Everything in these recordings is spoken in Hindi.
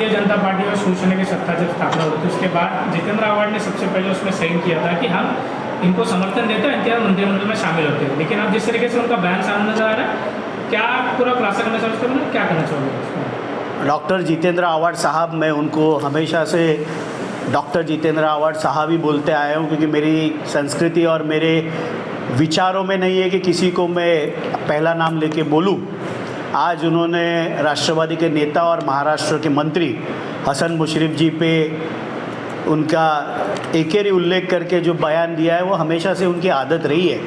भारतीय जनता पार्टी और शिवसेना की सत्ता जब स्थापना हुई थी उसके बाद जितेंद्र आव्हाड ने सबसे पहले उसमें साइन किया था कि हम इनको समर्थन देते हैं, इनके मंत्रिमंडल में शामिल होते हैं। लेकिन अब जिस तरीके से उनका बयान सामने नजर आ रहा है, क्या पूरा खुलासा करना चाहते हैं, क्या करना चाहोगे? डॉक्टर जितेंद्र आव्हाड साहब, मैं उनको हमेशा से डॉक्टर जितेंद्र आव्हाड साहब ही बोलते आया हूँ, क्योंकि मेरी संस्कृति और मेरे विचारों में नहीं है कि किसी को मैं पहला नाम लेके बोलूँ। आज उन्होंने राष्ट्रवादी के नेता और महाराष्ट्र के मंत्री हसन मुशर्रफ जी पे उनका एकेरी उल्लेख करके जो बयान दिया है वो हमेशा से उनकी आदत रही है।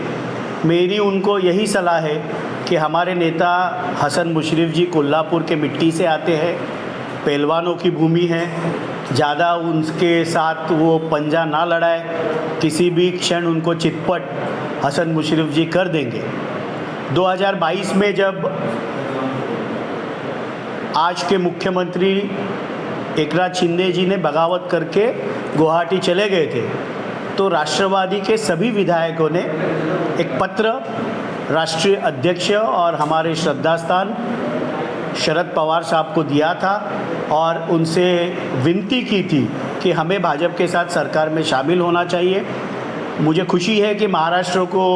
मेरी उनको यही सलाह है कि हमारे नेता हसन मुशर्रफ जी कोल्हापुर के मिट्टी से आते हैं, पहलवानों की भूमि है, ज़्यादा उनके साथ वो पंजा ना लड़ाए, किसी भी क्षण उनको चितपट हसन मुशर्रफ जी कर देंगे। 2022 में जब आज के मुख्यमंत्री एकनाथ शिंदे जी ने बगावत करके गुवाहाटी चले गए थे, तो राष्ट्रवादी के सभी विधायकों ने एक पत्र राष्ट्रीय अध्यक्ष और हमारे श्रद्धास्थान शरद पवार साहब को दिया था और उनसे विनती की थी कि हमें भाजपा के साथ सरकार में शामिल होना चाहिए। मुझे खुशी है कि महाराष्ट्र को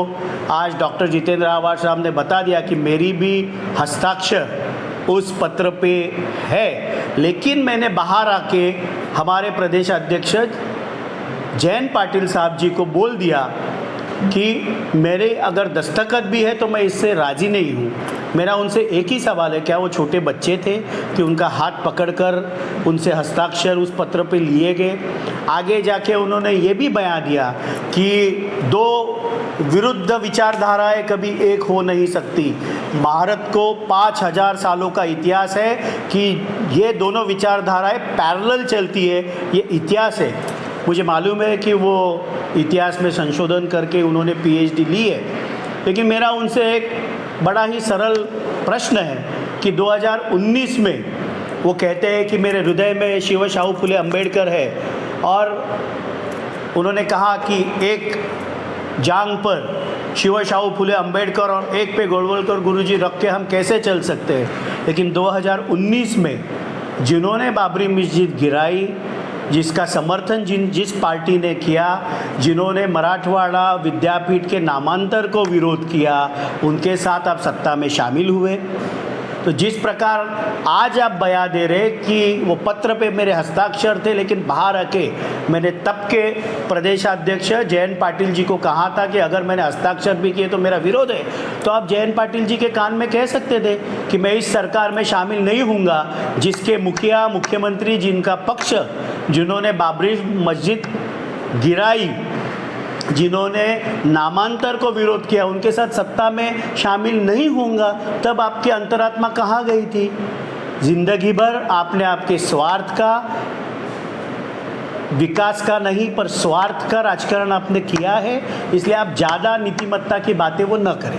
आज डॉक्टर जितेंद्र आव्हाड साहब ने बता दिया कि मेरी भी हस्ताक्षर उस पत्र पे है, लेकिन मैंने बाहर आके हमारे प्रदेश अध्यक्ष जयंत पाटिल साहब जी को बोल दिया कि मेरे अगर दस्तखत भी है तो मैं इससे राज़ी नहीं हूँ। मेरा उनसे एक ही सवाल है, क्या वो छोटे बच्चे थे कि उनका हाथ पकड़कर उनसे हस्ताक्षर उस पत्र पे लिए गए? आगे जाके उन्होंने ये भी बयान दिया कि दो विरुद्ध विचारधाराएं कभी एक हो नहीं सकती। भारत को 5000 सालों का इतिहास है कि ये दोनों विचारधाराएं पैरेलल चलती है, ये इतिहास है। मुझे मालूम है कि वो इतिहास में संशोधन करके उन्होंने पीएचडी ली है, लेकिन मेरा उनसे एक बड़ा ही सरल प्रश्न है कि 2019 में वो कहते हैं कि मेरे हृदय में शिव शाहू फुले अम्बेडकर है, और उन्होंने कहा कि एक जांग पर शिव शाहू फुले अम्बेडकर और एक पे गोलवलकर गुरुजी रख के हम कैसे चल सकते हैं। लेकिन 2019 में जिन्होंने बाबरी मस्जिद गिराई, जिसका समर्थन जिस पार्टी ने किया, जिन्होंने मराठवाड़ा विद्यापीठ के नामांतर को विरोध किया, उनके साथ आप सत्ता में शामिल हुए। तो जिस प्रकार आज आप बयान दे रहे कि वो पत्र पे मेरे हस्ताक्षर थे, लेकिन बाहर आके मैंने तब के प्रदेशाध्यक्ष जयंत पाटिल जी को कहा था कि अगर मैंने हस्ताक्षर भी किए तो मेरा विरोध है, तो आप जयंत पाटिल जी के कान में कह सकते थे कि मैं इस सरकार में शामिल नहीं हूँगा जिसके मुखिया मुख्यमंत्री जिनका पक्ष, जिन्होंने बाबरी मस्जिद गिराई, जिन्होंने नामांतर को विरोध किया, उनके साथ सत्ता में शामिल नहीं होऊंगा। तब आपकी अंतरात्मा कहाँ गई थी? जिंदगी भर आपने आपके स्वार्थ का, विकास का नहीं पर स्वार्थ का राजकारण आपने किया है, इसलिए आप ज़्यादा नीतिमत्ता की बातें वो न करें।